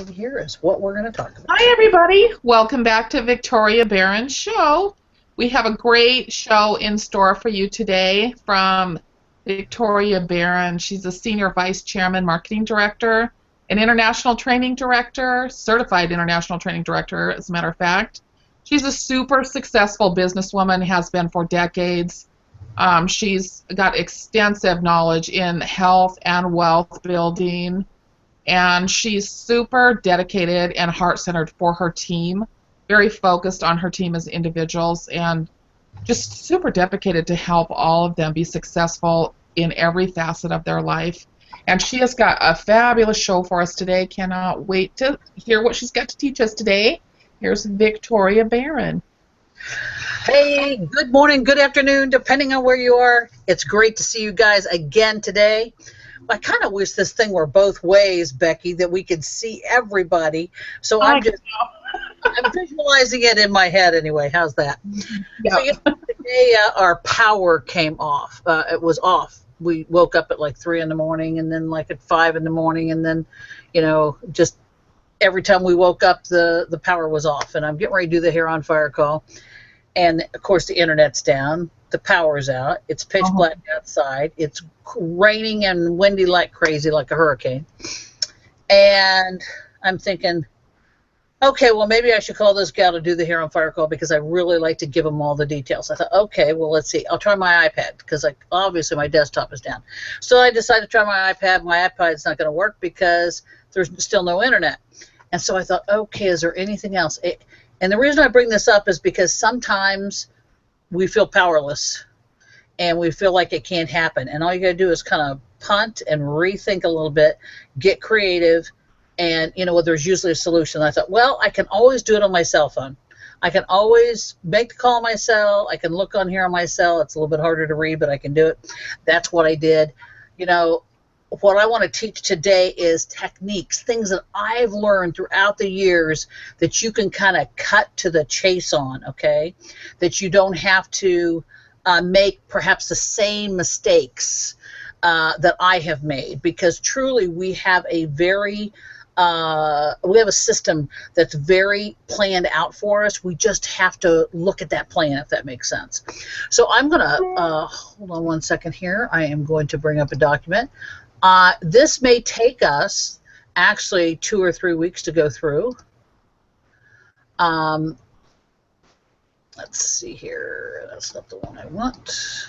Here is what we're going to talk about. Hi, everybody. Welcome back to Victoria Baran's show. We have a great show in store for you today from Victoria Baran. She's a Senior Vice Chairman Marketing Director, an International Training Director, Certified International Training Director, as a matter of fact. She's a super successful businesswoman, has been for decades. She's got extensive knowledge in health and wealth building, and she's super dedicated and heart-centered for her team, very focused on her team as individuals, and just super dedicated to help all of them be successful in every facet of their life. And she has got a fabulous show for us today. Cannot wait to hear what she's got to teach us today. Here's Victoria Baran. Hey, good morning, good afternoon, depending on where you are. It's great to see you guys again today. I kind of wish this thing were both ways, Becky, that we could see everybody. So I'm visualizing it in my head anyway. How's that? Yeah. So today our power came off. It was off. We woke up at like 3 in the morning, and then like at 5 in the morning, and then, just every time we woke up, the power was off. And I'm getting ready to do the Hair on Fire call, and of course the internet's down. The power's out. It's pitch black outside. It's raining and windy like crazy, like a hurricane. And I'm thinking, okay, well, maybe I should call this gal to do the Hair on Fire call because I really like to give them all the details. I thought, okay, well, let's see. I'll try my iPad because obviously my desktop is down. So I decided to try my iPad. My iPad's not going to work because there's still no internet. And so I thought, okay, is there anything else? And the reason I bring this up is because sometimes we feel powerless and we feel like it can't happen. And all you got to do is kind of punt and rethink a little bit, get creative, and, there's usually a solution. I thought, well, I can always do it on my cell phone. I can always make the call on my cell. I can look on here on my cell. It's a little bit harder to read, but I can do it. That's what I did. What I want to teach today is techniques, things that I've learned throughout the years that you can kind of cut to the chase on, okay? That you don't have to make perhaps the same mistakes that I have made, because truly we have a system that's very planned out for us. We just have to look at that plan, if that makes sense. So I'm going to, hold on one second here. I am going to bring up a document. This may take us actually 2 or 3 weeks to go through. Let's see here. That's not the one I want.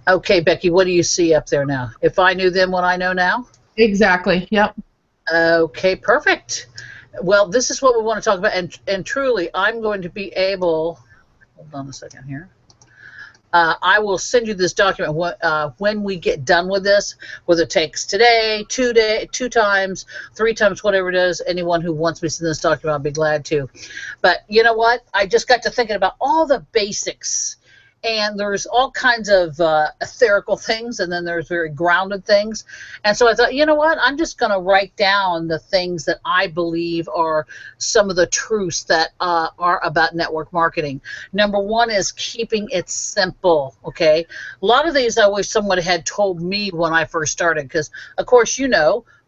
Okay, Becky, what do you see up there now? If I knew then what I know now? Exactly. Yep. Okay, perfect. Well, this is what we want to talk about, and truly, I'm going to be able. Hold on a second here. I will send you this document when we get done with this, whether it takes today, 2 times, 3 times, whatever it is. Anyone who wants me to send this document, I'll be glad to. But you know what? I just got to thinking about all the basics. And there's all kinds of etherical things, and then there's very grounded things. And so I thought, you know what? I'm just going to write down the things that I believe are some of the truths that are about network marketing. Number one is keeping it simple, okay? A lot of these I wish someone had told me when I first started, because, of course,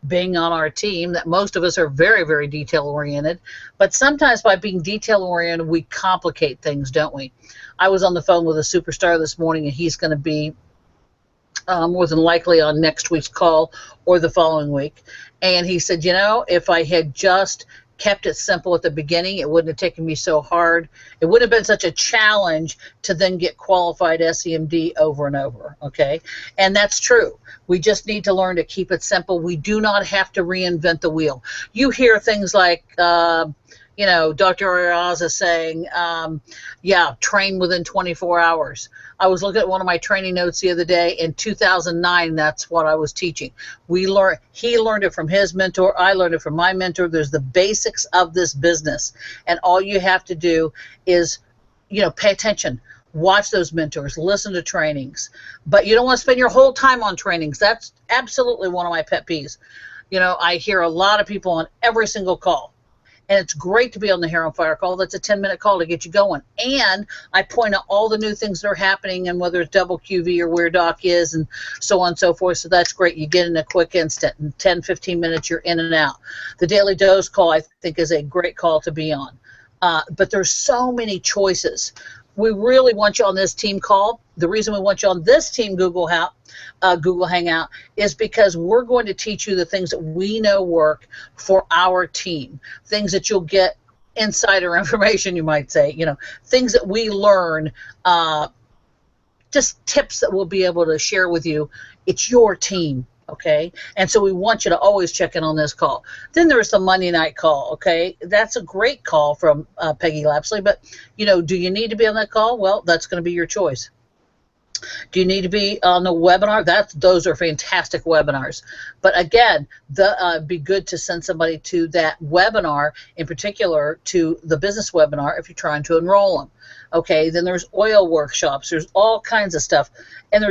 being on our team, that most of us are very, very detail-oriented. But sometimes by being detail-oriented, we complicate things, don't we? I was on the phone with a superstar this morning, and he's going to be more than likely on next week's call or the following week. And he said, if I had just kept it simple at the beginning, it wouldn't have taken me so hard. It wouldn't have been such a challenge to then get qualified SEMD over and over, okay? And that's true. We just need to learn to keep it simple. We do not have to reinvent the wheel. You hear things like, Dr. Ariaza saying, train within 24 hours. I was looking at one of my training notes the other day. In 2009, that's what I was teaching. He learned it from his mentor. I learned it from my mentor. There's the basics of this business. And all you have to do is, pay attention. Watch those mentors. Listen to trainings. But you don't want to spend your whole time on trainings. That's absolutely one of my pet peeves. I hear a lot of people on every single call. And it's great to be on the Hair on Fire call. That's a 10-minute call to get you going. And I point out all the new things that are happening, and whether it's double QV or where doc is and so on and so forth. So that's great. You get in a quick instant. In 10, 15 minutes, you're in and out. The Daily Dose call, I think, is a great call to be on. But there's so many choices. We really want you on this team call. The reason we want you on this team Google Hangout is because we're going to teach you the things that we know work for our team, things that you'll get insider information, you might say, things that we learn, just tips that we'll be able to share with you. It's your team. Okay, and so we want you to always check in on this call. Then there's the Monday night call. Okay, that's a great call from Peggy Lapsley. But do you need to be on that call? Well, that's going to be your choice. Do you need to be on the webinar? Those are fantastic webinars. But again, be good to send somebody to that webinar, in particular to the business webinar if you're trying to enroll them. Okay, then there's oil workshops. There's all kinds of stuff, and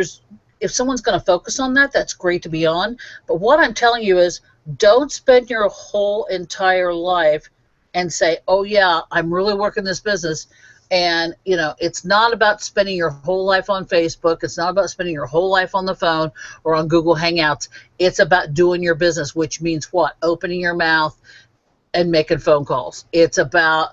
if someone's going to focus on that, that's great to be on. But what I'm telling you is, don't spend your whole entire life and say, oh, yeah, I'm really working this business. And, it's not about spending your whole life on Facebook. It's not about spending your whole life on the phone or on Google Hangouts. It's about doing your business, which means what? Opening your mouth and making phone calls. It's about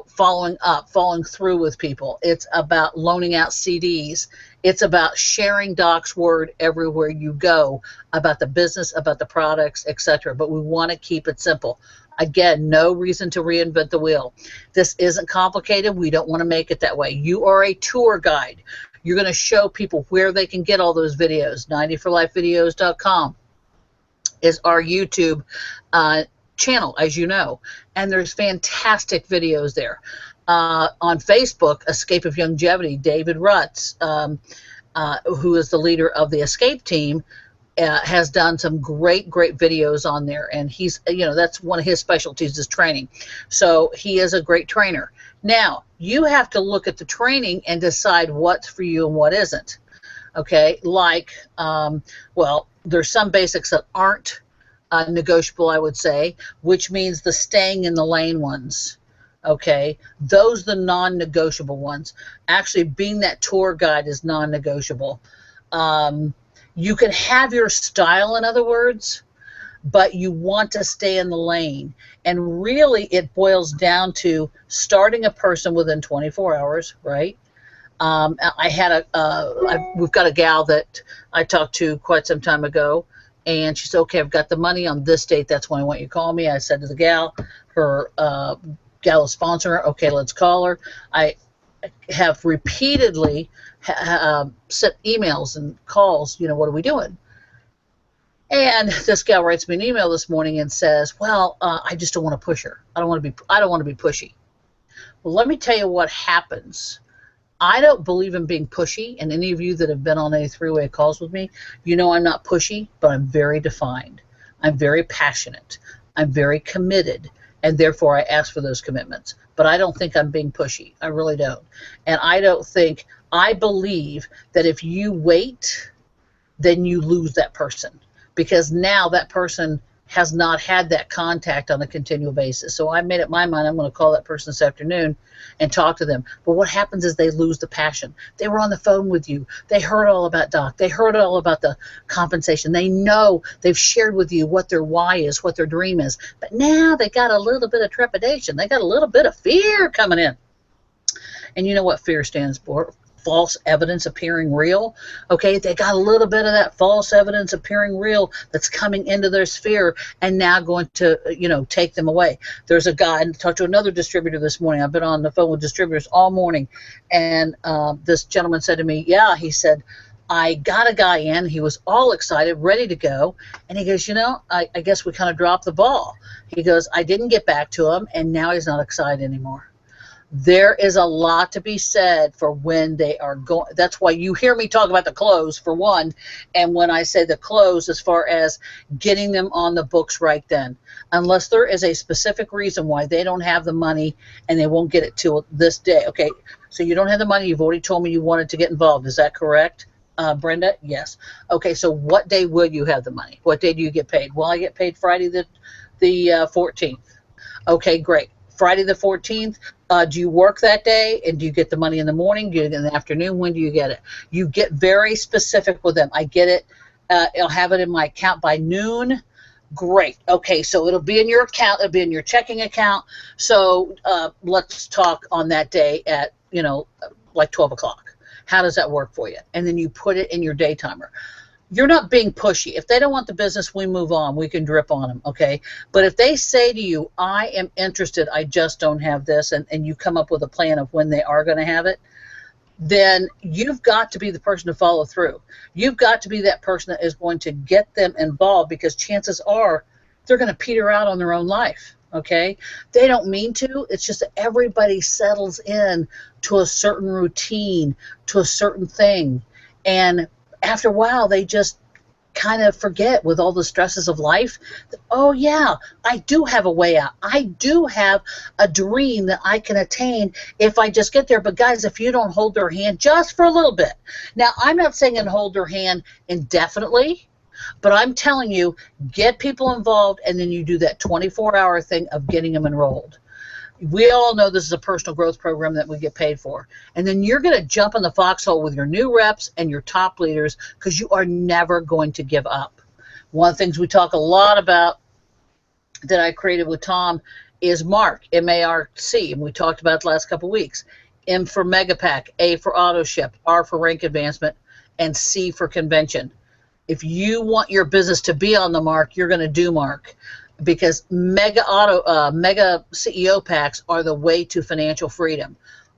following up, following through with people. It's about loaning out CDs. It's about sharing Doc's word everywhere you go about the business, about the products, etc. But we want to keep it simple. Again, no reason to reinvent the wheel. This isn't complicated. We don't want to make it that way. You are a tour guide. You're going to show people where they can get all those videos. 90forlifevideos.com is our YouTube channel, as you know, and there's fantastic videos there. On Facebook, Escape of Longevity, David Rutz, who is the leader of the Escape team, has done some great videos on there, and he's, that's one of his specialties is training. So he is a great trainer. Now, you have to look at the training and decide what's for you and what isn't. Okay, well, there's some basics that aren't negotiable, I would say, which means the staying in the lane ones. Okay, those are the non-negotiable ones. Actually, being that tour guide is non-negotiable. You can have your style, in other words, but you want to stay in the lane. And really, it boils down to starting a person within 24 hours, right? We've got a gal that I talked to quite some time ago, and she said, okay, I've got the money on this date. That's when I want you to call me. I said to the gal, her gal is sponsoring her. Okay, let's call her. I have repeatedly sent emails and calls, what are we doing? And this gal writes me an email this morning and says, well, I just don't want to push her. I don't want to be pushy. Well, let me tell you what happens. I don't believe in being pushy, and any of you that have been on any three-way calls with me, I'm not pushy, but I'm very defined. I'm very passionate. I'm very committed, and therefore I ask for those commitments. But I don't think I'm being pushy. I really don't. And I believe that if you wait, then you lose that person, because now that person has not had that contact on a continual basis. So I made up my mind I'm going to call that person this afternoon and talk to them. But what happens is they lose the passion. They were on the phone with you. They heard all about Doc. They heard all about the compensation. They know they've shared with you what their why is, what their dream is. But now they got a little bit of trepidation. They got a little bit of fear coming in. And you know what fear stands for? False evidence appearing real. Okay, they got a little bit of that false evidence appearing real that's coming into their sphere and now going to, take them away. There's a guy, and talked to another distributor this morning. I've been on the phone with distributors all morning, and this gentleman said to me, yeah, he said, I got a guy in, he was all excited, ready to go, and he goes, I guess we kind of dropped the ball. He goes, I didn't get back to him, and now he's not excited anymore. There is a lot to be said for when they are going. That's why you hear me talk about the close, for one, and when I say the close, as far as getting them on the books right then. Unless there is a specific reason why they don't have the money and they won't get it till this day. Okay, so you don't have the money. You've already told me you wanted to get involved. Is that correct, Brenda? Yes. Okay, so what day will you have the money? What day do you get paid? Well, I get paid Friday the 14th. Okay, great. Friday the 14th, do you work that day? And do you get the money in the morning? Do you get it in the afternoon? When do you get it? You get very specific with them. I get it. I'll have it in my account by noon. Great. Okay, so it'll be in your account. It'll be in your checking account. So let's talk on that day at, like 12 o'clock. How does that work for you? And then you put it in your day timer. You're not being pushy. If they don't want the business, we move on. We can drip on them, okay? But if they say to you, I am interested, I just don't have this, and you come up with a plan of when they are going to have it, then you've got to be the person to follow through. You've got to be that person that is going to get them involved, because chances are they're going to peter out on their own life, okay? They don't mean to. It's just that everybody settles in to a certain routine, to a certain thing, and after a while, they just kind of forget with all the stresses of life that, oh, yeah, I do have a way out. I do have a dream that I can attain if I just get there. But, guys, if you don't hold their hand just for a little bit. Now, I'm not saying hold their hand indefinitely, but I'm telling you, get people involved, and then you do that 24-hour thing of getting them enrolled. We all know this is a personal growth program that we get paid for. And then you're going to jump in the foxhole with your new reps and your top leaders, because you are never going to give up. One of the things we talk a lot about that I created with Tom is MARC, M-A-R-C, and we talked about it the last couple of weeks. M for Mega Pack, A for Auto Ship, R for Rank Advancement, and C for Convention. If you want your business to be on the mark, you're going to do MARC. Because mega CEO packs are the way to financial freedom.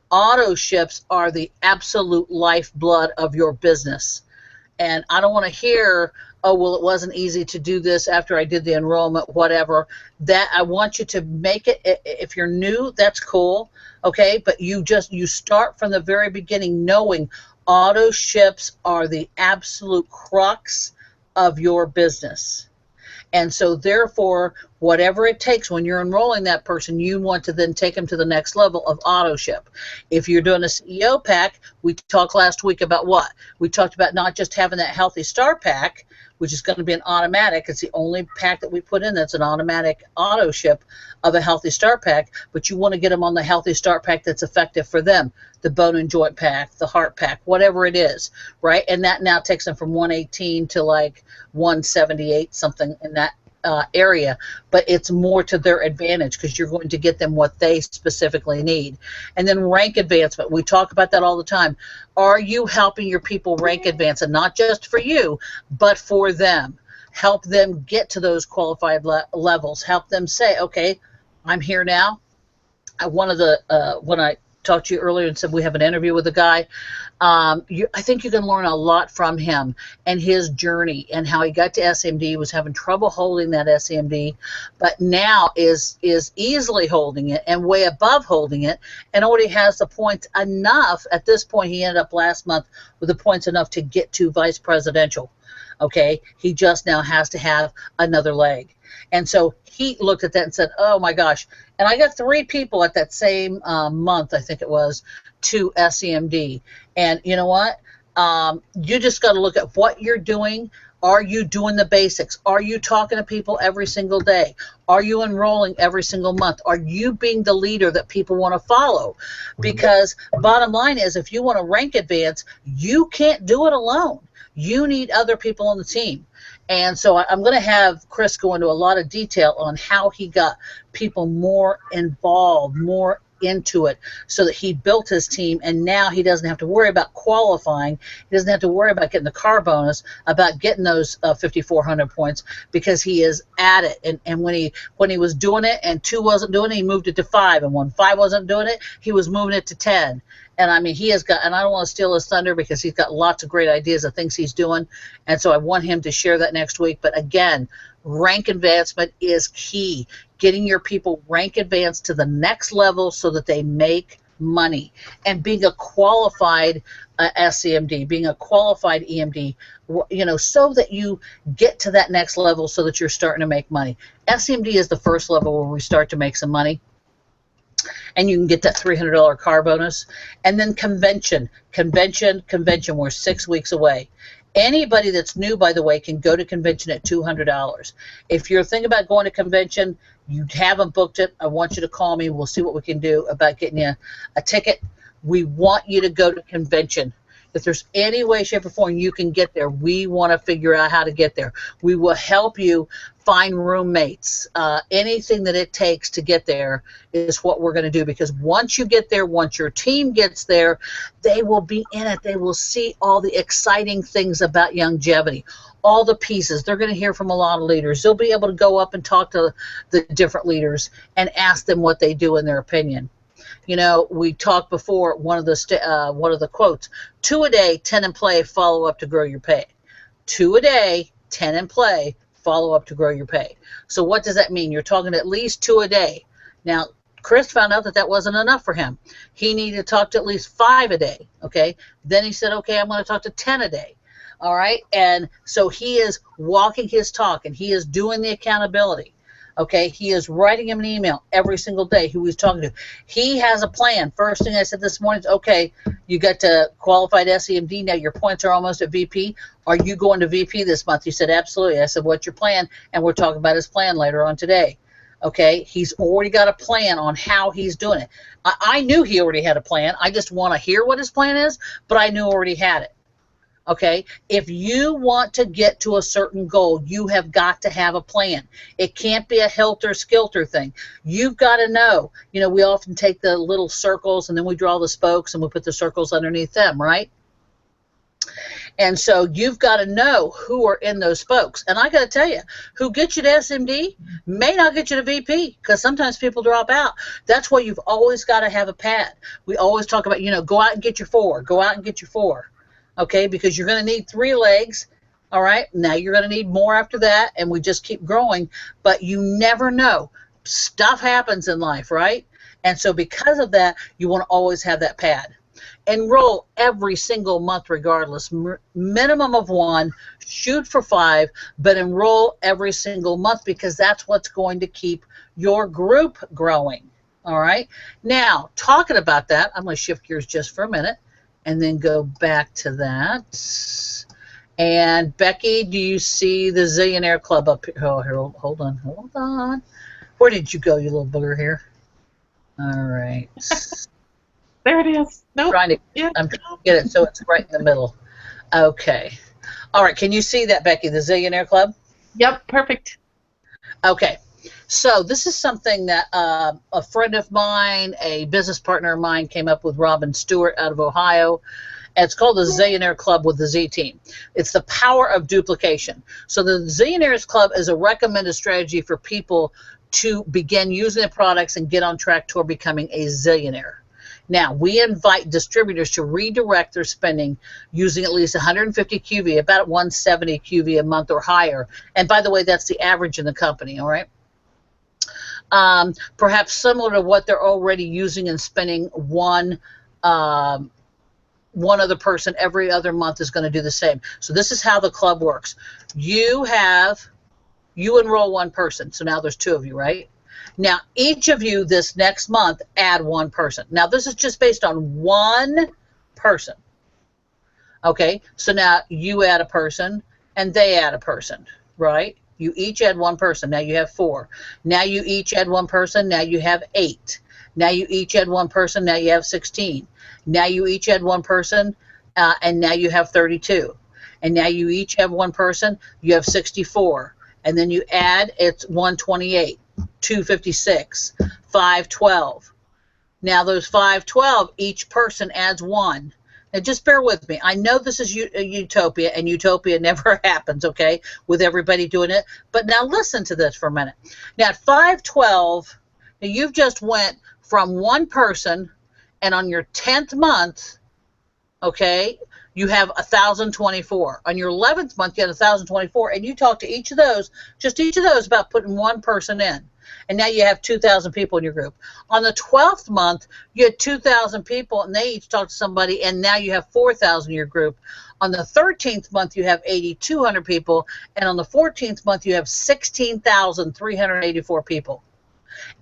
Auto ships are the absolute lifeblood of your business. And I don't want to hear, oh, well, it wasn't easy to do this after I did the enrollment, whatever. That I want you to make it. If you're new, that's cool, okay? But you start from the very beginning knowing auto ships are the absolute crux of your business. And so, therefore, whatever it takes when you're enrolling that person, you want to then take them to the next level of auto ship. If you're doing a CEO pack, we talked last week about what? We talked about not just having that Healthy Start pack, which is going to be an automatic. It's the only pack that we put in that's an automatic auto ship of a Healthy Start pack, but you want to get them on the Healthy Start pack that's effective for them, the bone and joint pack, the heart pack, whatever it is, right? And that now takes them from 118 to like 178, something in that area, but it's more to their advantage because you're going to get them what they specifically need. And then rank advancement, we talk about that all the time. Are you helping your people rank advance, and not just for you, but for them? Help them get to those qualified levels. Help them say, okay, I'm here now. One of the when I talked to you earlier and said we have an interview with a guy, I think you can learn a lot from him and his journey and how he got to SMD, was having trouble holding that SMD, but now is easily holding it and way above holding it, and already has the points enough. At this point, he ended up last month with the points enough to get to vice presidential. Okay, he just now has to have another leg. And so he looked at that and said, oh my gosh. And I got 3 people at that same month, I think it was, to SEMD. And you know what? You just got to look at what you're doing. Are you doing the basics? Are you talking to people every single day? Are you enrolling every single month? Are you being the leader that people want to follow? Because bottom line is, if you want to rank advance, you can't do it alone. You need other people on the team. And so I'm going to have Chris go into a lot of detail on how he got people more involved, more into it, so that he built his team, and now he doesn't have to worry about qualifying. He doesn't have to worry about getting the car bonus, about getting those 5,400 points, because he is at it. And when he was doing it and 2 wasn't doing it, he moved it to 5, and when 5 wasn't doing it, he was moving it to 10. And I mean, he has got, and I don't want to steal his thunder because he's got lots of great ideas of things he's doing, and so I want him to share that next week. But again, rank advancement is key. Getting your people rank advanced to the next level so that they make money. And being a qualified SCMD, being a qualified EMD, you know, so that you get to that next level so that you're starting to make money. SCMD is the first level where we start to make some money, and you can get that $300 car bonus. And then convention, we're 6 weeks away. Anybody that's new, by the way, can go to convention at $200. If you're thinking about going to convention, you haven't booked it, I want you to call me. We'll see what we can do about getting you a ticket. We want you to go to convention. If there's any way, shape, or form you can get there, we want to figure out how to get there. We will help you find roommates. Anything that it takes to get there is what we're going to do, because once you get there, once your team gets there, they will be in it. They will see all the exciting things about longevity, all the pieces. They're going to hear from a lot of leaders. They'll be able to go up and talk to the different leaders and ask them what they do in their opinion. You know, we talked before, one of the quotes, 2 a day, 10 in play, follow up to grow your pay. 2 a day, 10 in play, follow up to grow your pay. So what does that mean? You're talking at least 2 a day. Now, Chris found out that that wasn't enough for him. He needed to talk to at least 5 a day, okay? Then he said, okay, I'm going to talk to 10 a day, all right? And so he is walking his talk, and he is doing the accountability. Okay, he is writing him an email every single day who he's talking to. He has a plan. First thing I said this morning is, okay, you got to qualified SEMD. Now your points are almost at VP. Are you going to VP this month? He said, absolutely. I said, what's your plan? And we're talking about his plan later on today. Okay, he's already got a plan on how he's doing it. I knew he already had a plan. I just want to hear what his plan is, but I knew already had it. Okay, if you want to get to a certain goal, you have got to have a plan. It can't be a helter-skelter thing. You've got to know. You know, we often take the little circles and then we draw the spokes and we put the circles underneath them, right? And so you've got to know who are in those spokes. And I got to tell you, who gets you to SMD may not get you to VP, because sometimes people drop out. That's why you've always got to have a pad. We always talk about, you know, go out and get your 4. Go out and get your 4. Okay, because you're going to need 3 legs, all right? Now you're going to need more after that, and we just keep growing, but you never know. Stuff happens in life, right? And so because of that, you want to always have that pad. Enroll every single month regardless, minimum of 1, shoot for 5, but enroll every single month, because that's what's going to keep your group growing, all right? Now, talking about that, I'm going to shift gears just for a minute and then go back to that. And Becky, do you see the Zillionaire Club up here? Oh, here, hold on. Where did you go, you little booger here? All right. There it is. Nope. I'm trying to get it so it's right in the middle. Okay. All right, can you see that, Becky, the Zillionaire Club? Yep, perfect. Okay. So this is something that a friend of mine, a business partner of mine, came up with, Robin Stewart out of Ohio. And it's called the Zillionaire Club with the Z team. It's the power of duplication. So the Zillionaires Club is a recommended strategy for people to begin using the products and get on track toward becoming a zillionaire. Now, we invite distributors to redirect their spending using at least 150 QV, about 170 QV a month or higher. And by the way, that's the average in the company, all right? Perhaps similar to what they're already using and spending. One other person every other month is going to do the same. So this is how the club works. You enroll 1 person. So now there's 2 of you, right? Now, each of you this next month add 1 person. Now, this is just based on 1 person. Okay, so now you add a person and they add a person, right? You each add 1 person. Now you have 4. Now you each add 1 person. Now you have 8. Now you each add 1 person. Now you have 16. Now you each add 1 person, and now you have 32. And now you each have 1 person. You have 64. And then you add, it's 128, 256, 512. Now those 512, each person adds 1. Now, just bear with me. I know this is a utopia, and utopia never happens, okay, with everybody doing it. But now listen to this for a minute. Now, at 512, now you've just went from 1 person, and on your 10th month, okay, you have 1,024. On your 11th month, you had 1,024, and you talk to each of those, just each of those, about putting 1 person in. And now you have 2,000 people in your group. On the 12th month, you had 2,000 people, and they each talked to somebody, and now you have 4,000 in your group. On the 13th month, you have 8,200 people, and on the 14th month, you have 16,384 people.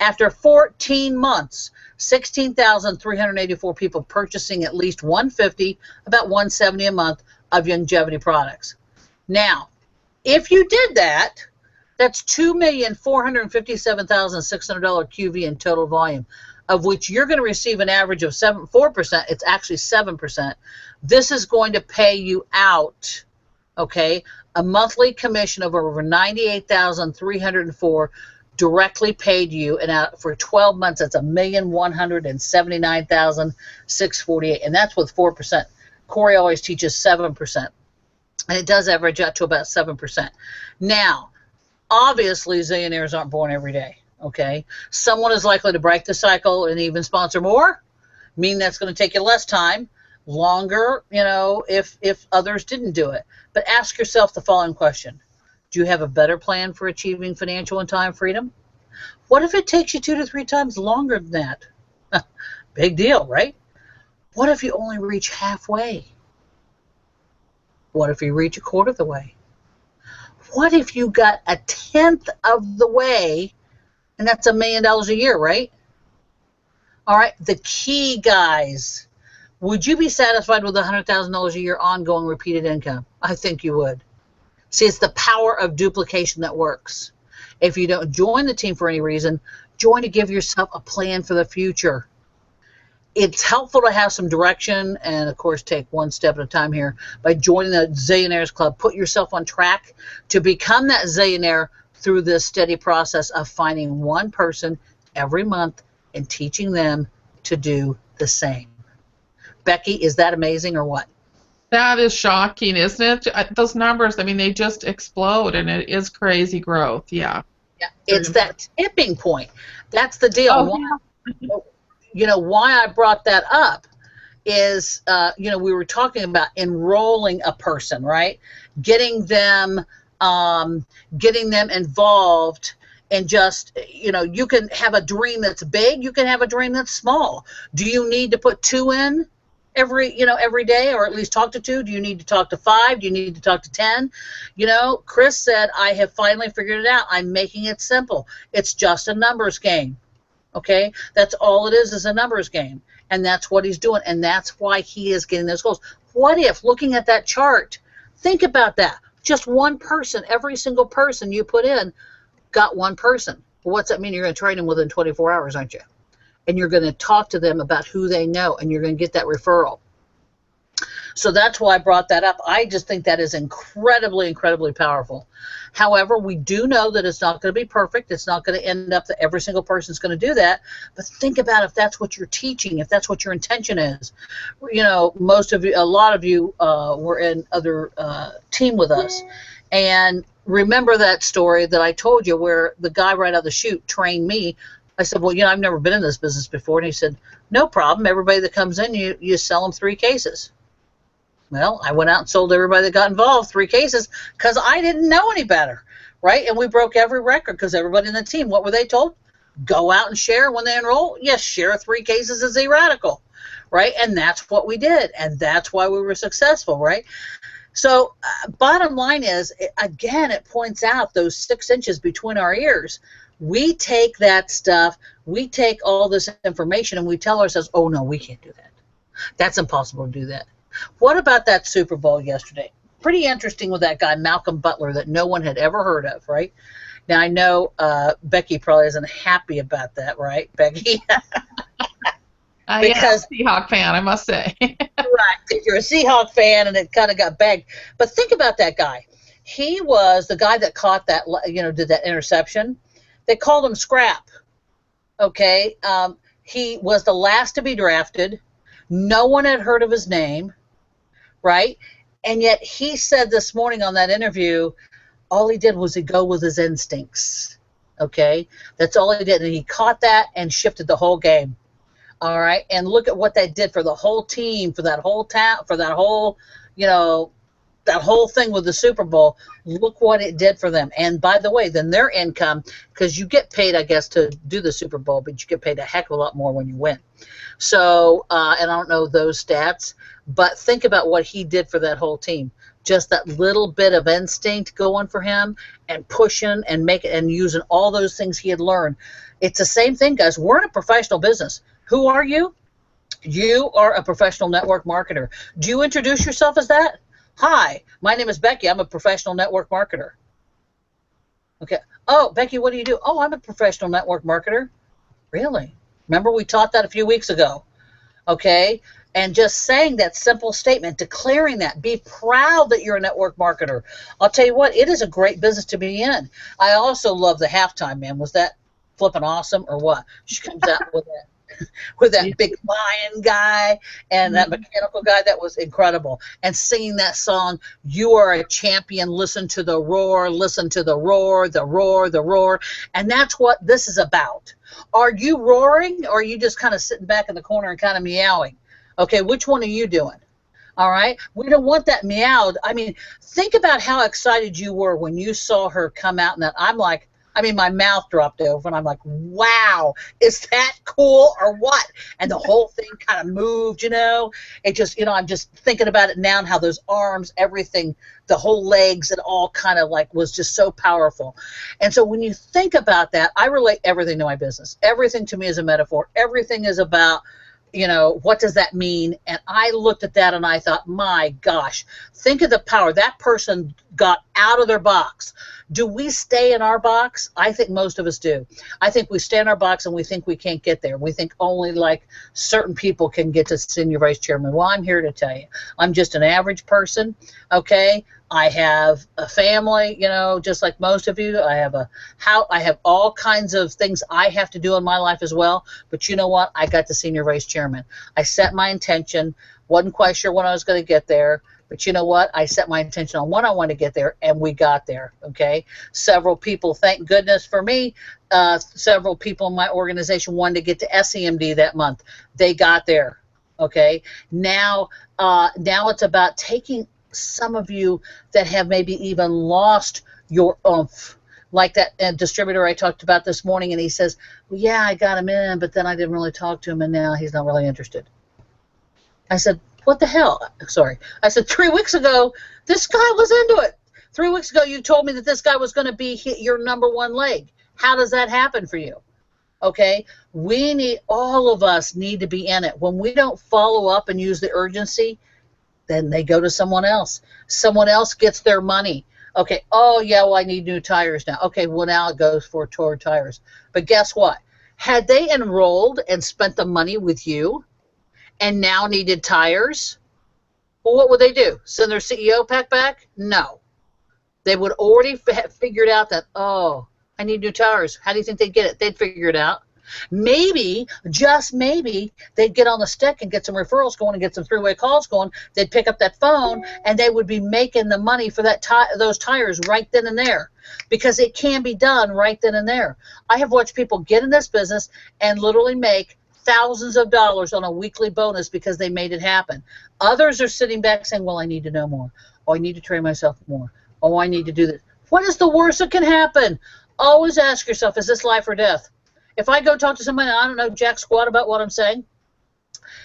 After 14 months, 16,384 people purchasing at least 150, about 170 a month, of longevity products. Now, if you did that, that's $2,457,600 QV in total volume, of which you're going to receive an average of 4%. It's actually 7%. This is going to pay you out, okay, a monthly commission of over $98,304 directly paid you, and out for 12 months, that's $1,179,648, and that's with 4%. Corey always teaches 7%, and it does average out to about 7%. Now, obviously, zillionaires aren't born every day, okay? Someone is likely to break the cycle and even sponsor more, meaning that's going to take you less time, longer, you know, if others didn't do it. But ask yourself the following question. Do you have a better plan for achieving financial and time freedom? What if it takes you 2 to 3 times longer than that? Big deal, right? What if you only reach halfway? What if you reach a quarter of the way? What if you got a 10th of the way, and that's $1 million a year, right? All right, the key, guys. Would you be satisfied with $100,000 a year ongoing repeated income? I think you would. See, it's the power of duplication that works. If you don't join the team for any reason, join to give yourself a plan for the future. It's helpful to have some direction and, of course, take one step at a time here. By joining the Zillionaires Club, put yourself on track to become that zillionaire through this steady process of finding one person every month and teaching them to do the same. Becky, is that amazing or what? That is shocking, isn't it? Those numbers, I mean, they just explode, and it is crazy growth. Yeah. Yeah, it's that tipping point. That's the deal. Oh, yeah. You know, why I brought that up is, you know, we were talking about enrolling a person, right? Getting them involved, and just, you know, you can have a dream that's big. You can have a dream that's small. Do you need to put 2 in every day, or at least talk to 2? Do you need to talk to 5? Do you need to talk to 10? You know, Chris said, I have finally figured it out. I'm making it simple. It's just a numbers game. Okay, that's all it is a numbers game, and that's what he's doing, and that's why he is getting those goals. What if, looking at that chart, think about that, just one person, every single person you put in got one person. Well, what's that mean? You're going to train them within 24 hours, aren't you? And you're going to talk to them about who they know, and you're going to get that referral. So that's why I brought that up. I just think that is incredibly, incredibly powerful. However, we do know that it's not going to be perfect. It's not going to end up that every single person is going to do that. But think about if that's what you're teaching, if that's what your intention is. You know, a lot of you were in other team with us. And remember that story that I told you where the guy right out of the chute trained me. I said, well, you know, I've never been in this business before. And he said, no problem. Everybody that comes in, you sell them 3 cases. Well, I went out and sold everybody that got involved 3 cases because I didn't know any better, right? And we broke every record because everybody in the team, what were they told? Go out and share when they enroll. Yes, share 3 cases as a radical, right? And that's what we did, and that's why we were successful, right? So bottom line is, again, it points out those 6 inches between our ears. We take that stuff, we take all this information, and we tell ourselves, oh, no, we can't do that. That's impossible to do that. What about that Super Bowl yesterday? Pretty interesting with that guy, Malcolm Butler, that no one had ever heard of, right? Now, I know Becky probably isn't happy about that, right, Becky? Because I'm a Seahawk fan, I must say. Right, because you're a Seahawk fan, and it kind of got bagged. But think about that guy. He was the guy that caught that, you know, did that interception. They called him Scrap, okay? He was the last to be drafted. No one had heard of his name, right? And yet he said this morning on that interview, all he did was go with his instincts, okay? That's all he did, and he caught that and shifted the whole game, all right? And look at what that did for the whole team, for that whole town, for that whole, you know, that whole thing with the Super Bowl. Look what it did for them. And by the way, then their income, because you get paid, I guess, to do the Super Bowl, but you get paid a heck of a lot more when you win. So, and I don't know those stats, but think about what he did for that whole team. Just that little bit of instinct going for him and pushing and making and using all those things he had learned. It's the same thing, guys. We're in a professional business. Who are you? You are a professional network marketer. Do you introduce yourself as that? Hi, my name is Becky. I'm a professional network marketer. Okay. Oh, Becky, what do you do? Oh, I'm a professional network marketer. Really? Remember we taught that a few weeks ago. Okay. And just saying that simple statement, declaring that, be proud that you're a network marketer. I'll tell you what, it is a great business to be in. I also love the halftime, man. Was that flipping awesome or what? She comes out with that big lion guy and that mechanical guy. That was incredible. And singing that song, "You Are a Champion, Listen to the Roar, Listen to the Roar, the Roar, the Roar." And that's what this is about. Are you roaring, or are you just kind of sitting back in the corner and kind of meowing? Okay, which one are you doing? All right, we don't want that meowed. I mean, think about how excited you were when you saw her come out, and that my mouth dropped open. And I'm like, wow, is that cool or what? And the whole thing kind of moved, It just, I'm just thinking about it now and how those arms, everything, the whole legs, and all kind of like was just so powerful. And so when you think about that, I relate everything to my business. Everything to me is a metaphor. Everything is about, what does that mean? And I looked at that and I thought, my gosh, think of the power. That person got out of their box. Do we stay in our box? I think most of us do. I think we stay in our box and we think we can't get there. We think only like certain people can get to senior vice chairman. Well, I'm here to tell you, I'm just an average person, okay? I have a family, just like most of you. I have all kinds of things I have to do in my life as well. But you know what? I got the senior vice chairman. I set my intention. Wasn't quite sure when I was going to get there. But you know what? I set my intention on when I want to get there, and we got there, okay? Several people, thank goodness for me, several people in my organization wanted to get to SEMD that month. They got there, okay? Now it's about taking some of you that have maybe even lost your oomph, like that distributor I talked about this morning, and he says, well, yeah, I got him in, but then I didn't really talk to him, and now he's not really interested. I said, what the hell? Sorry. I said, 3 weeks ago, this guy was into it. 3 weeks ago, you told me that this guy was going to be your number one leg. How does that happen for you? Okay? All of us need to be in it. When we don't follow up and use the urgency, then they go to someone else. Someone else gets their money. Okay, oh, yeah, well, I need new tires now. Okay, well, now it goes for toward tires. But guess what? Had they enrolled and spent the money with you, and now needed tires, well, what would they do? Send their CEO pack back? No. They would already have figured out that, oh, I need new tires. How do you think they'd get it? They'd figure it out. Maybe, just maybe, they'd get on the stick and get some referrals going and get some three-way calls going. They'd pick up that phone, and they would be making the money for those tires right then and there, because it can be done right then and there. I have watched people get in this business and literally make thousands of dollars on a weekly bonus because they made it happen. Others are sitting back saying, well, I need to know more. Oh, I need to train myself more. Oh, I need to do this. What is the worst that can happen? Always ask yourself, is this life or death? If I go talk to somebody and I don't know jack squat about what I'm saying,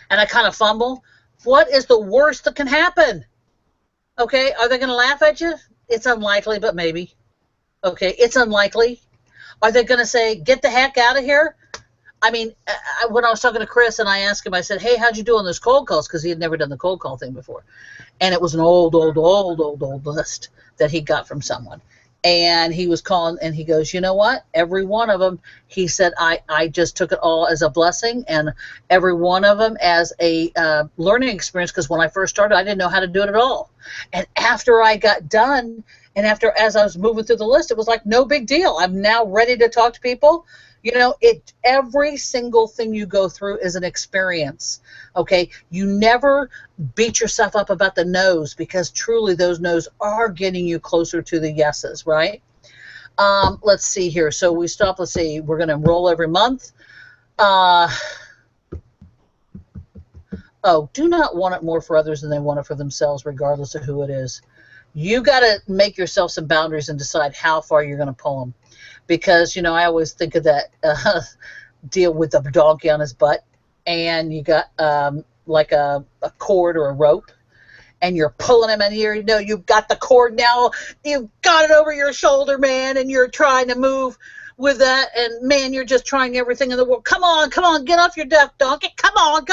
and I kind of fumble, what is the worst that can happen? Okay, are they going to laugh at you? It's unlikely, but maybe. Okay, it's unlikely. Are they going to say, get the heck out of here? I mean, when I was talking to Chris and I asked him, I said, hey, how'd you do on those cold calls? Because he had never done the cold call thing before. And it was an old list that he got from someone. And he was calling, and he goes, you know what? Every one of them, he said, I just took it all as a blessing, and every one of them as a learning experience, because when I first started, I didn't know how to do it at all. And after I got done, and as I was moving through the list, it was like no big deal. I'm now ready to talk to people. Every single thing you go through is an experience, okay? You never beat yourself up about the no's, because truly those no's are getting you closer to the yeses, right? Let's see here. So we stop. Let's see. We're going to enroll every month. Do not want it more for others than they want it for themselves, regardless of who it is. You got to make yourself some boundaries and decide how far you're going to pull them. Because, I always think of that deal with the donkey on his butt, and you got like a cord or a rope, and you're pulling him in here. You've got the cord now. You've got it over your shoulder, man, and you're trying to move with that, and, man, you're just trying everything in the world. Come on, get off your death, donkey. Come on.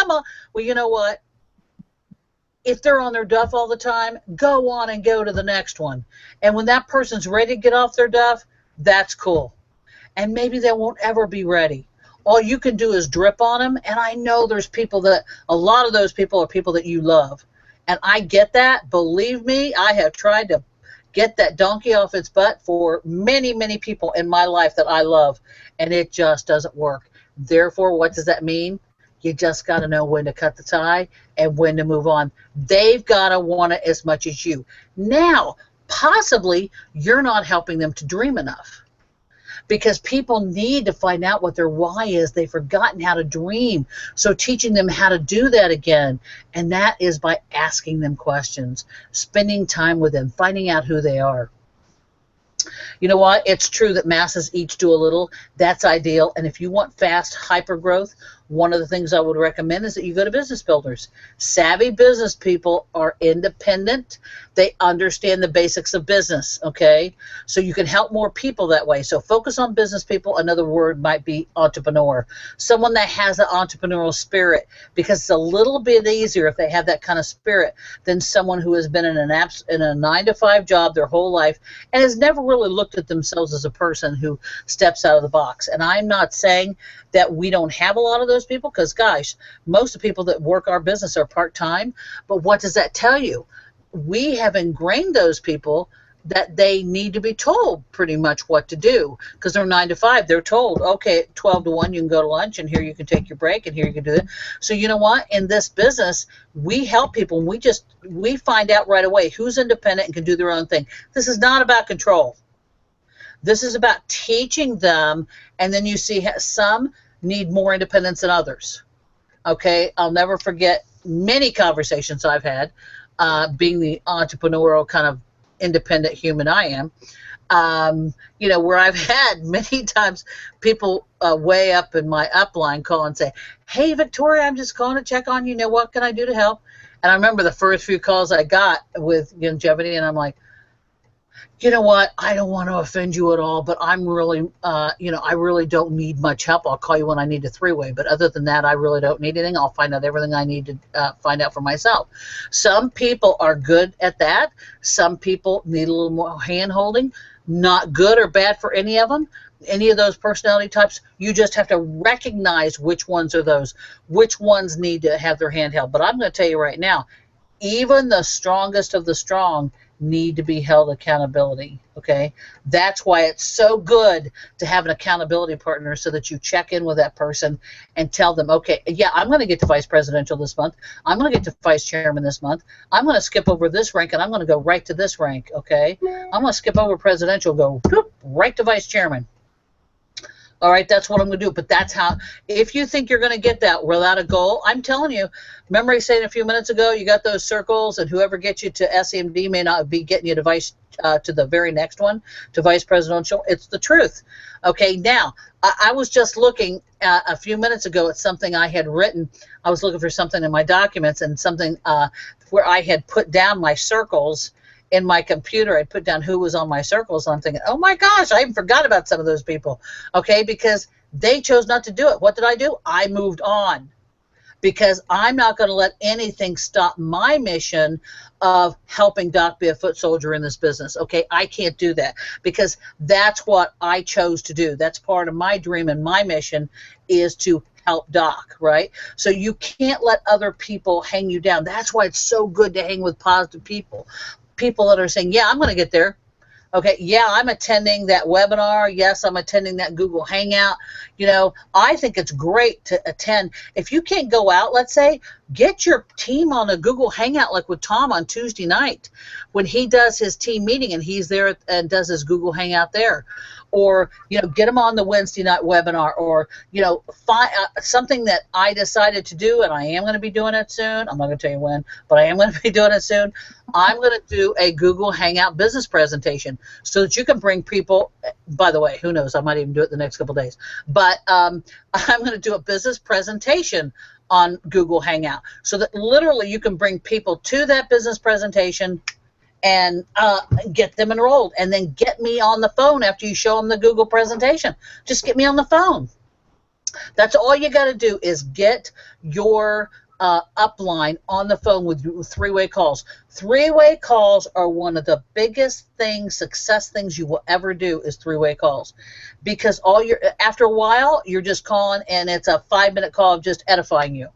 Well, you know what? if they're on their duff all the time, go on and go to the next one. And when that person's ready to get off their duff, that's cool. And maybe they won't ever be ready. All you can do is drip on them. And I know there's people that, a lot of those people are people that you love. And I get that. Believe me, I have tried to get that donkey off its butt for many, many people in my life that I love. And it just doesn't work. Therefore, what does that mean? You just got to know when to cut the tie and when to move on. They've got to want it as much as you. Now, possibly, you're not helping them to dream enough. Because people need to find out what their why is. They've forgotten how to dream. So teaching them how to do that again. And that is by asking them questions, spending time with them, finding out who they are. You know what? It's true that masses each do a little. That's ideal. And if you want fast hyper growth, one of the things I would recommend is that you go to Business Builders. Savvy business people are independent. They understand the basics of business, okay? So you can help more people that way. So focus on business people. Another word might be entrepreneur. Someone that has an entrepreneurial spirit, because it's a little bit easier if they have that kind of spirit than someone who has been in a 9-to-5 job their whole life and has never really looked at themselves as a person who steps out of the box. And I'm not saying that we don't have a lot of those people, because, gosh, most of the people that work our business are part-time. But what does that tell you? We have ingrained those people that they need to be told pretty much what to do, because they're 9 to 5. They're told, okay, 12 to 1, you can go to lunch, and here you can take your break, and here you can do it. So you know what? In this business, we help people, and we find out right away who's independent and can do their own thing. This is not about control. This is about teaching them, and then you see some need more independence than others. Okay, I'll never forget many conversations I've had, being the entrepreneurial kind of independent human I am, you know, where I've had many times people way up in my upline call and say, hey, Victoria, I'm just calling to check on you. What can I do to help? And I remember the first few calls I got with longevity, and I'm like, you know what, I don't want to offend you at all, but I'm really, you know, I really don't need much help. I'll call you when I need a three-way. But other than that, I really don't need anything. I'll find out everything I need to find out for myself. Some people are good at that. Some people need a little more hand-holding. Not good or bad for any of them. Any of those personality types, you just have to recognize which ones are those, which ones need to have their hand held. But I'm going to tell you right now, even the strongest of the strong need to be held accountability, okay? That's why it's so good to have an accountability partner, so that you check in with that person and tell them, okay, yeah, I'm going to get to vice presidential this month. I'm going to get to vice chairman this month. I'm going to skip over this rank, and I'm going to go right to this rank, okay? I'm going to skip over presidential, go whoop, right to vice chairman. All right, that's what I'm going to do. But that's how, if you think you're going to get that without a goal, I'm telling you, remember I said a few minutes ago, you got those circles, and whoever gets you to SEMD may not be getting you to vice, to the very next one, to vice presidential. It's the truth. Okay, now, I was just looking a few minutes ago at something I had written. I was looking for something in my documents, and something where I had put down my circles in my computer. I put down who was on my circles, and I'm thinking, oh my gosh, I even forgot about some of those people, okay, because they chose not to do it. What did I do? I moved on, because I'm not going to let anything stop my mission of helping Doc be a foot soldier in this business, okay? I can't do that, because that's what I chose to do. That's part of my dream, and my mission is to help Doc, right? So you can't let other people hang you down. That's why it's so good to hang with positive people. People that are saying, yeah, I'm going to get there. Okay, yeah, I'm attending that webinar. Yes, I'm attending that Google Hangout. You know, I think it's great to attend. If you can't go out, let's say, get your team on a Google Hangout, like with Tom on Tuesday night when he does his team meeting, and he's there and does his Google Hangout there. Or, you know, get them on the Wednesday night webinar, or, you know, find something that I decided to do, and I am going to be doing it soon. I'm not going to tell you when, but I am going to be doing it soon. I'm going to do a Google Hangout business presentation, so that you can bring people. By the way, who knows, I might even do it the next couple of days. But I'm going to do a business presentation on Google Hangout, so that literally you can bring people to that business presentation and get them enrolled, and then get me on the phone after you show them the Google presentation. Just get me on the phone. That's all you got to do, is get your upline on the phone with three-way calls. Three-way calls are one of the biggest things, success things you will ever do is three-way calls, because after a while you're just calling and it's a 5-minute call of just edifying you.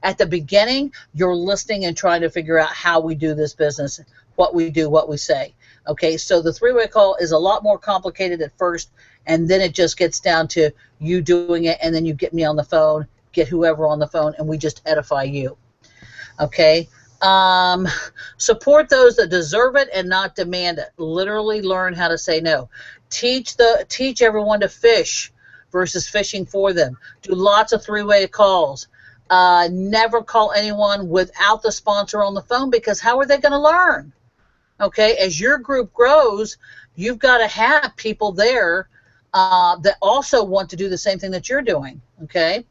At the beginning, you're listening and trying to figure out how we do this business, what we do, what we say. Okay, so the three-way call is a lot more complicated at first, and then it just gets down to you doing it, and then you get me on the phone, get whoever on the phone, and we just edify you. Okay, support those that deserve it and not demand it. Literally learn how to say no. Teach everyone to fish versus fishing for them. Do lots of three-way calls. Never call anyone without the sponsor on the phone, because how are they going to learn? Okay, as your group grows, you've got to have people there that also want to do the same thing that you're doing. Okay,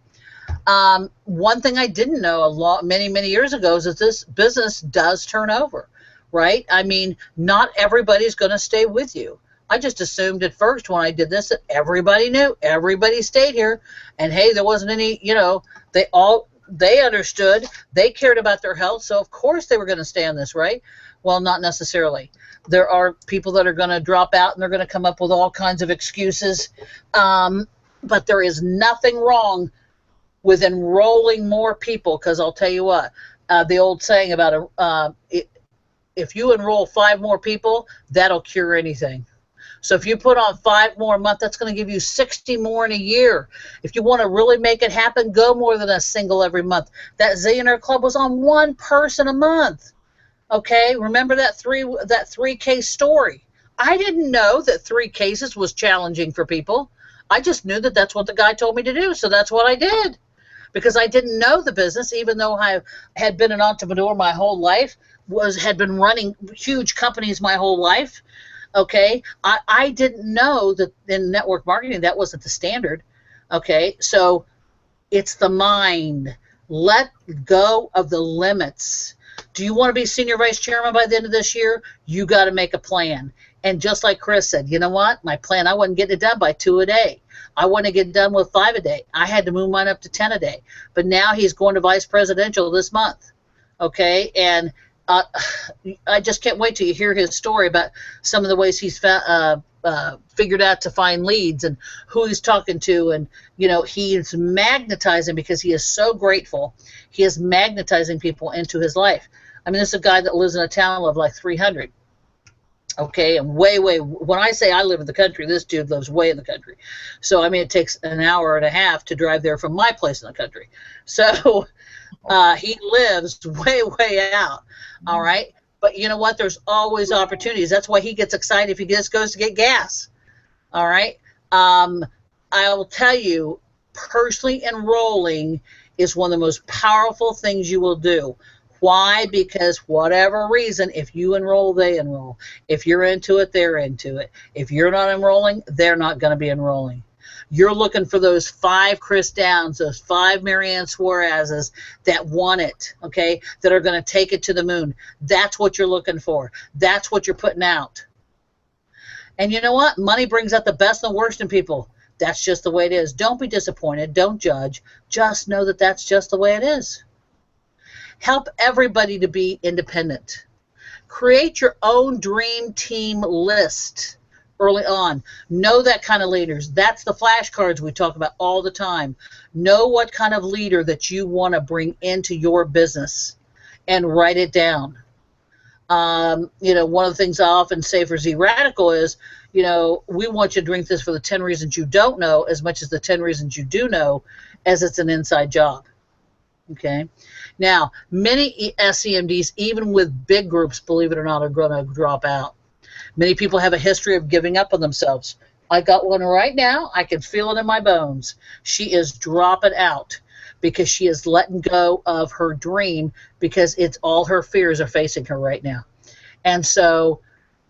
one thing I didn't know many years ago is that this business does turn over, right? I mean, not everybody's going to stay with you. I just assumed at first when I did this that everybody knew, everybody stayed here, and hey, there wasn't any, they understood, they cared about their health, so of course they were going to stay on this, right? Well, not necessarily. There are people that are going to drop out and they're going to come up with all kinds of excuses, but there is nothing wrong with enrolling more people, because I'll tell you what, the old saying about if you enroll 5 more people, that'll cure anything. So if you put on 5 more a month, that's going to give you 60 more in a year. If you want to really make it happen, go more than a single every month. That Zillionaire Club was on 1 person a month. Okay, remember that 3K story. I didn't know that 3 cases was challenging for people. I just knew that that's what the guy told me to do, so that's what I did. Because I didn't know the business, even though I had been an entrepreneur my whole life, had been running huge companies my whole life. Okay, I didn't know that in network marketing that wasn't the standard. Okay, so it's the mind. Let go of the limits. Do you want to be senior vice chairman by the end of this year? You got to make a plan. And just like Chris said, you know what? My plan, I wasn't getting it done by 2 a day. I wanted to get done with 5 a day. I had to move mine up to 10 a day. But now he's going to vice presidential this month. Okay, and I just can't wait till you hear his story about some of the ways he's figured out to find leads and who he's talking to, and he is magnetizing, because he is so grateful. He is magnetizing people into his life. I mean, this is a guy that lives in a town of like 300. Okay, and way, when I say I live in the country, this dude lives way in the country. So, I mean, it takes an hour and a half to drive there from my place in the country. So, he lives way out, all right? But you know what? There's always opportunities. That's why he gets excited if he just goes to get gas, all right? I will tell you, personally enrolling is one of the most powerful things you will do. Why? Because whatever reason, if you enroll, they enroll. If you're into it, they're into it. If you're not enrolling, they're not going to be enrolling. You're looking for those 5 Chris Downs, those 5 Marianne Suarez's that want it, okay, that are going to take it to the moon. That's what you're looking for. That's what you're putting out. And you know what? Money brings out the best and the worst in people. That's just the way it is. Don't be disappointed. Don't judge. Just know that that's just the way it is. Help everybody to be independent. Create your own dream team list early on. Know that kind of leaders. That's the flashcards we talk about all the time. Know what kind of leader that you want to bring into your business and write it down. One of the things I often say for Z Radical is, we want you to drink this for the 10 reasons you don't know as much as the 10 reasons you do know, as it's an inside job. Okay. Now, many SEMDs, even with big groups, believe it or not, are going to drop out. Many people have a history of giving up on themselves. I got one right now. I can feel it in my bones. She is dropping out because she is letting go of her dream, because it's all her fears are facing her right now. And so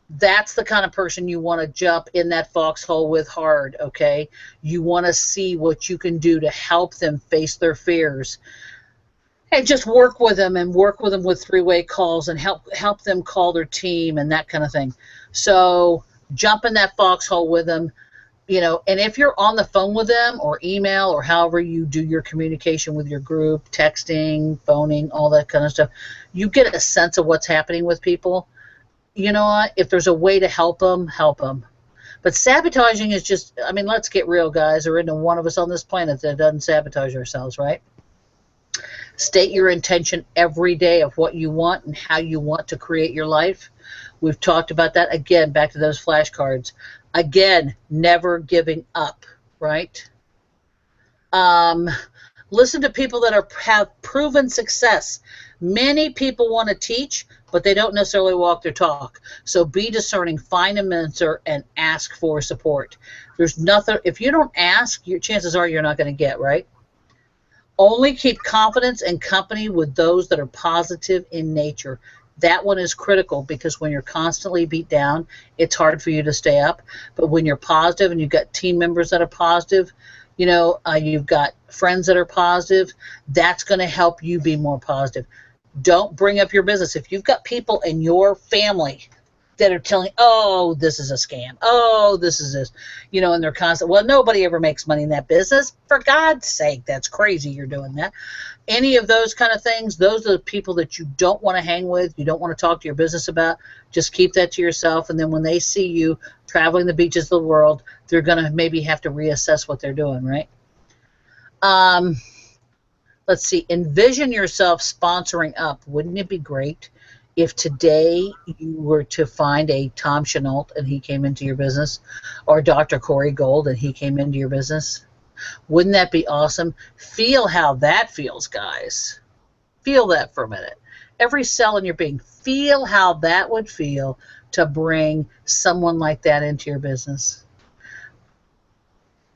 that's the kind of person you want to jump in that foxhole with hard, okay? You want to see what you can do to help them face their fears. And just work with them with three-way calls and help them call their team and that kind of thing. So jump in that foxhole with them. And if you're on the phone with them or email or however you do your communication with your group, texting, phoning, all that kind of stuff, you get a sense of what's happening with people. You know what? If there's a way to help them, help them. But sabotaging is just, I mean, let's get real, guys. There isn't one of us on this planet that doesn't sabotage ourselves, right? State your intention every day of what you want and how you want to create your life. We've talked about that. Again, back to those flashcards. Again, never giving up, right? Listen to people that have proven success. Many people want to teach, but they don't necessarily walk their talk. So be discerning, find a mentor, and ask for support. There's nothing, if you don't ask, your chances are you're not going to get, right? Only keep confidence and company with those that are positive in nature. That one is critical because when you're constantly beat down, it's hard for you to stay up. But when you're positive and you've got team members that are positive, you've got friends that are positive, that's going to help you be more positive. Don't bring up your business. If you've got people in your family that are telling, oh, this is a scam, oh, this is this, and they're constant, well, nobody ever makes money in that business. For God's sake, that's crazy you're doing that. Any of those kind of things, those are the people that you don't want to hang with, you don't want to talk to your business about. Just keep that to yourself, and then when they see you traveling the beaches of the world, they're going to maybe have to reassess what they're doing, right? Let's see, envision yourself sponsoring up. Wouldn't it be great if today you were to find a Tom Chenault and he came into your business, or Dr. Corey Gold and he came into your business? Wouldn't that be awesome? Feel how that feels, guys. Feel that for a minute. Every cell in your being, feel how that would feel to bring someone like that into your business.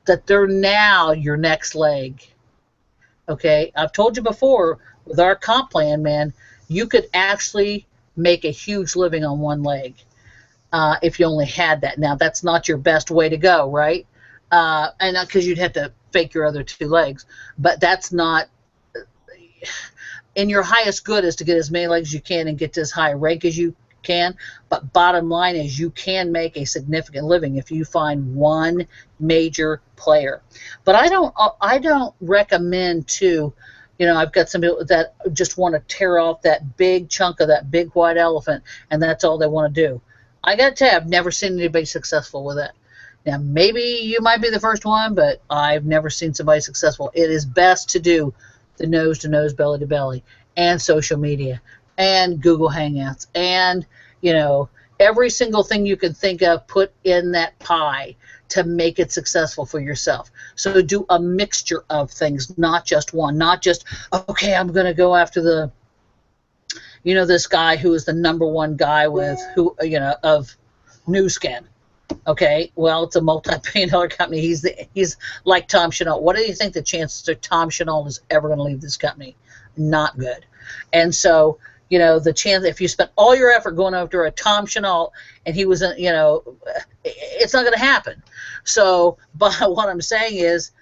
That they're now your next leg. Okay, I've told you before, with our comp plan, man, you could actually make a huge living on one leg if you only had that. Now, that's not your best way to go, right? And because you'd have to fake your other two legs. But that's not, in your highest good is to get as many legs as you can and get to as high a rank as you can. But bottom line is you can make a significant living if you find one major player. But I don't recommend to, I've got some people that just want to tear off that big chunk of that big white elephant, and that's all they want to do. I got to tell you, I've never seen anybody successful with that. Now, maybe you might be the first one, but I've never seen somebody successful. It is best to do the nose-to-nose, belly-to-belly, and social media, and Google Hangouts, and, every single thing you can think of, put in that pie to make it successful for yourself. So do a mixture of things, not just one, not just, okay, I'm going to go after this guy who is the #1 guy of Nu Skin. Okay, well, it's a multi-billion-dollar company. He's like Tom Chenault. What do you think the chances are Tom Chenault is ever going to leave this company? Not good. And so, the chance, if you spent all your effort going after a Tom Chenault and he wasn't, it's not going to happen. So, but what I'm saying is,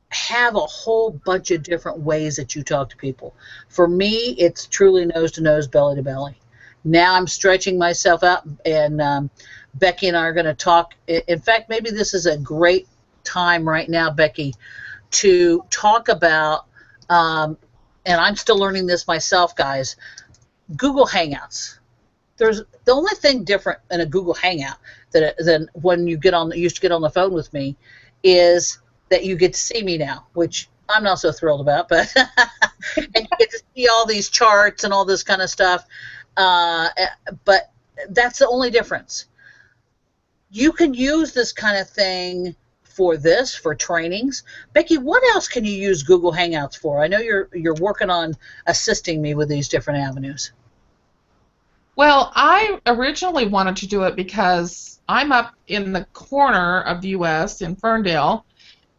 have a whole bunch of different ways that you talk to people. For me, it's truly nose-to-nose, belly-to-belly. Now I'm stretching myself out, and Becky and I are going to talk. In fact, maybe this is a great time right now, Becky, to talk about, and I'm still learning this myself, guys, Google Hangouts. There's the only thing different in a Google Hangout than when you used to get on the phone with me is that you get to see me now, which I'm not so thrilled about, but and you get to see all these charts and all this kind of stuff. But that's the only difference. You can use this kind of thing for trainings. Becky, what else can you use Google Hangouts for? I know you're working on assisting me with these different avenues. Well, I originally wanted to do it because I'm up in the corner of the U.S. in Ferndale,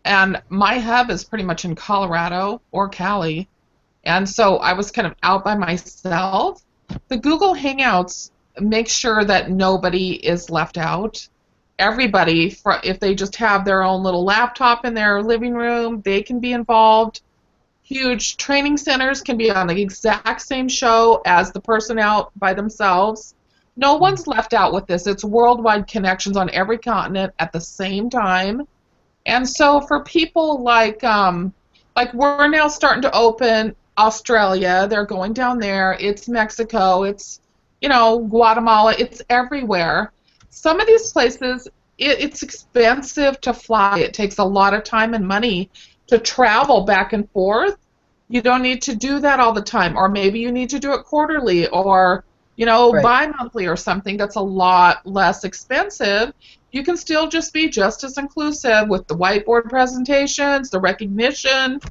and my hub is pretty much in Colorado or Cali, and so I was kind of out by myself. The Google Hangouts make sure that nobody is left out. Everybody, if they just have their own little laptop in their living room, they can be involved. Huge training centers can be on the exact same show as the person out by themselves. No one's left out with this. It's worldwide connections on every continent at the same time. And so for people like we're now starting to open Australia, they're going down there. It's Mexico, it's Guatemala, it's everywhere. Some of these places, it's expensive to fly. It takes a lot of time and money to travel back and forth. You don't need to do that all the time, or maybe you need to do it quarterly, or Right. bi-monthly or something that's a lot less expensive. You can still just be just as inclusive with the whiteboard presentations, the recognition,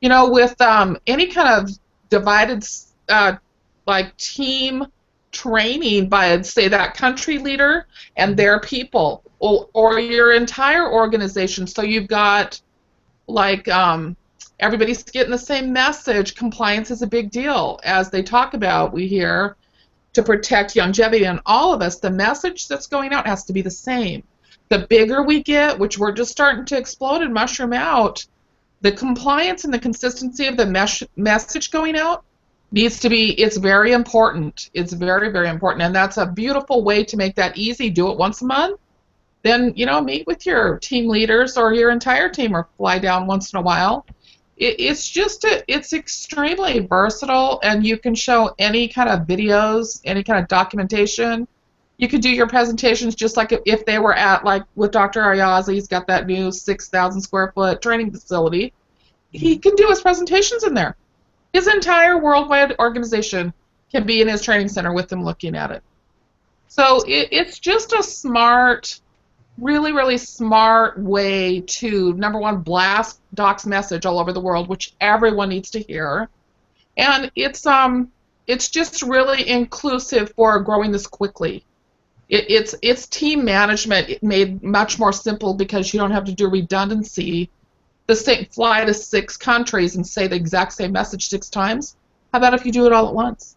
with any kind of divided like team training by, say, that country leader and their people, or your entire organization. So you've got like everybody's getting the same message. Compliance is a big deal, as they talk about. We hear to protect longevity, and all of us, the message that's going out has to be the same. The bigger we get, which we're just starting to explode and mushroom out, the compliance and the consistency of the message going out needs to be, it's very important. It's very, very important. And that's a beautiful way to make that easy. Do it once a month. Then, meet with your team leaders or your entire team, or fly down once in a while. It's extremely versatile, and you can show any kind of videos, any kind of documentation. You could do your presentations just like if they were at, like with Dr. Ayazi. He's got that new 6,000 square foot training facility. He can do his presentations in there. His entire worldwide organization can be in his training center with them looking at it. So it's just a smart, really, really smart way to, number one, blast Doc's message all over the world, which everyone needs to hear. And it's just really inclusive for growing this quickly. It's team management made much more simple, because you don't have to do redundancy. The same, fly to 6 countries and say the exact same message 6 times. How about if you do it all at once?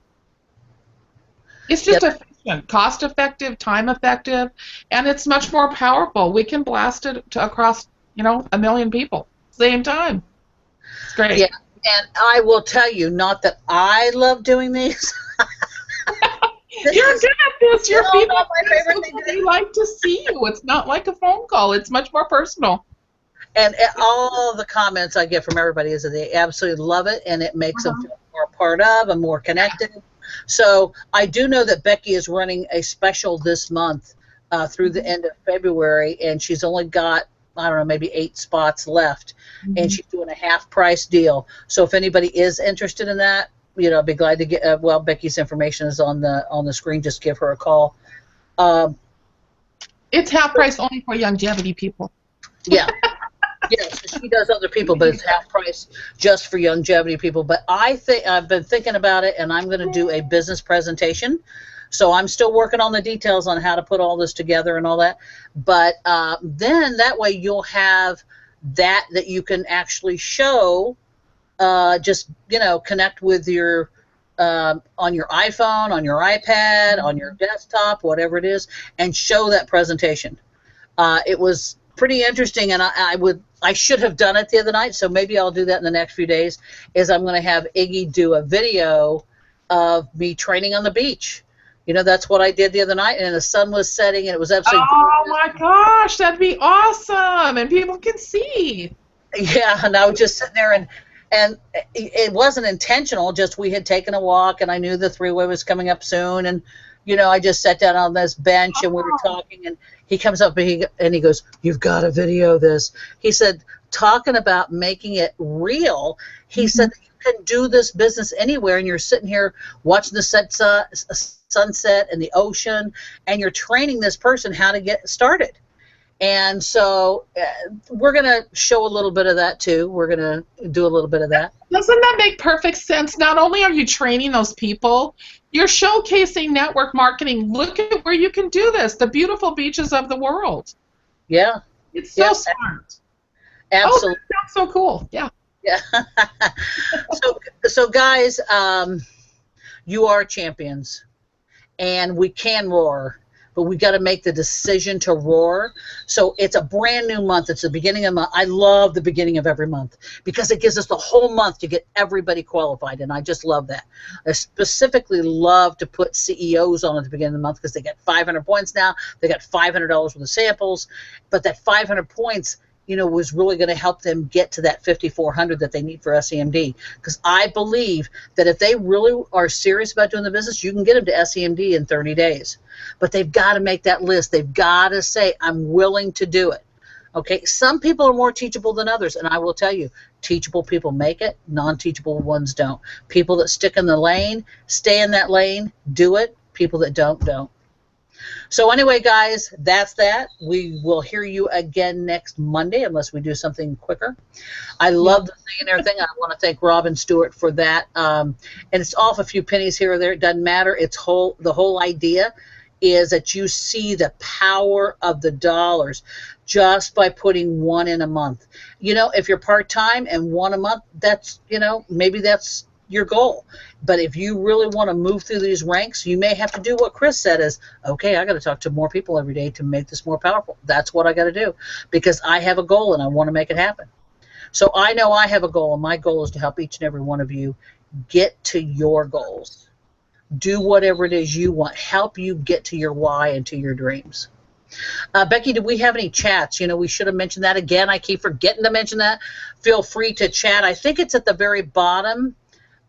It's just Yep. efficient, cost-effective, time-effective, and it's much more powerful. We can blast it across, 1 million people at the same time. It's great. Yeah. And I will tell you, not that I love doing these. You're good at this. Your people not my favorite thing to they do. like to see you. It's not like a phone call. It's much more personal. And all the comments I get from everybody is that they absolutely love it, and it makes them feel more a part of and more connected. So I do know that Becky is running a special this month through the end of February, and she's only got, I don't know, maybe 8 spots left, and she's doing a half-price deal. So if anybody is interested in that, I'd be glad to get. Well, Becky's information is on the screen. Just give her a call. It's half price only for longevity people. Yeah. Yes, she does other people, but it's half price just for longevity people. But I've been thinking about it, and I'm going to do a business presentation. So I'm still working on the details on how to put all this together and all that. But then that way you'll have that you can actually show. Just connect with your on your iPhone, on your iPad, on your desktop, whatever it is, and show that presentation. It was pretty interesting, and I should have done it the other night, so maybe I'll do that in the next few days. Is I'm going to have Iggy do a video of me training on the beach. That's what I did the other night, and the sun was setting, and it was absolutely Oh my gosh, that'd be awesome, and people can see. yeah. And I was just sitting there, and it wasn't intentional. Just we had taken a walk, and I knew the 3-way was coming up soon, and I just sat down on this bench, and we were talking, and he comes up and he goes, "You've got to video this." He said, talking about making it real. He said, you can do this business anywhere, and you're sitting here watching the sunset and the ocean, and you're training this person how to get started. And so we're going to show a little bit of that too. We're going to do a little bit of that. Doesn't that make perfect sense? Not only are you training those people, you're showcasing network marketing. Look at where you can do this, the beautiful beaches of the world. Yeah. It's so smart. Absolutely. Oh, that sounds so cool. Yeah. Yeah. So guys, you are champions, and we can roar. but we got to make the decision to roar. So it's a brand new month. It's the beginning of the month. I love the beginning of every month because it gives us the whole month to get everybody qualified, and I just love that. I specifically love to put CEOs on at the beginning of the month because they get 500 points now. They got $500 worth of samples, but that 500 points, you know, was really going to help them get to that 5,400 that they need for SEMD. Because I believe that if they really are serious about doing the business, you can get them to SEMD in 30 days. But they've got to make that list. They've got to say, I'm willing to do it. Okay, some people are more teachable than others, and I will tell you, teachable people make it, non-teachable ones don't. People that stick in the lane, stay in that lane, do it. People that don't. So anyway, guys, that's that. We will hear you again next Monday unless we do something quicker. I love the thing and everything. I want to thank Robin Stewart for that. And it's off a few pennies here or there. It doesn't matter. The whole idea is that you see the power of the dollars just by putting one in a month. You know, if you're part-time and one a month, that's, you know, maybe that's your goal. But if you really want to move through these ranks, you may have to do what Chris said is, okay, I got to talk to more people every day to make this more powerful. That's what I got to do because I have a goal and I want to make it happen. So I know I have a goal, and my goal is to help each and every one of you get to your goals. Do whatever it is you want. Help you get to your why and to your dreams. Becky, do we have any chats? You know, we should have mentioned that again. I keep forgetting to mention that. Feel free to chat. I think it's at the very bottom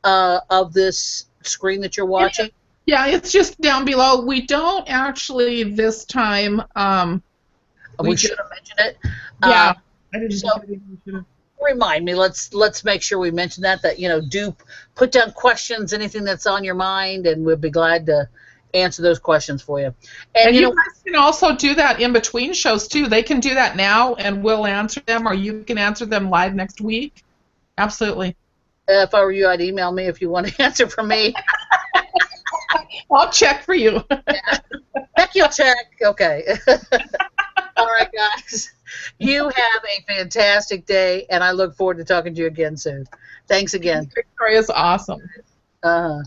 of this screen that you're watching. Yeah, it's just down below. We don't actually this time. We should have mentioned it. Yeah, I didn't. So remind me. Let's make sure we mention that you know, do put down questions, anything that's on your mind, and we'll be glad to answer those questions for you. And you know, guys can also do that in between shows too. They can do that now, and we'll answer them, or you can answer them live next week. Absolutely. If I were you, I'd email me if you want to answer for me. I'll check for you. Yeah. Becky will check. Okay. All right, guys. You have a fantastic day, and I look forward to talking to you again soon. Thanks again. Victoria's awesome. Uh-huh.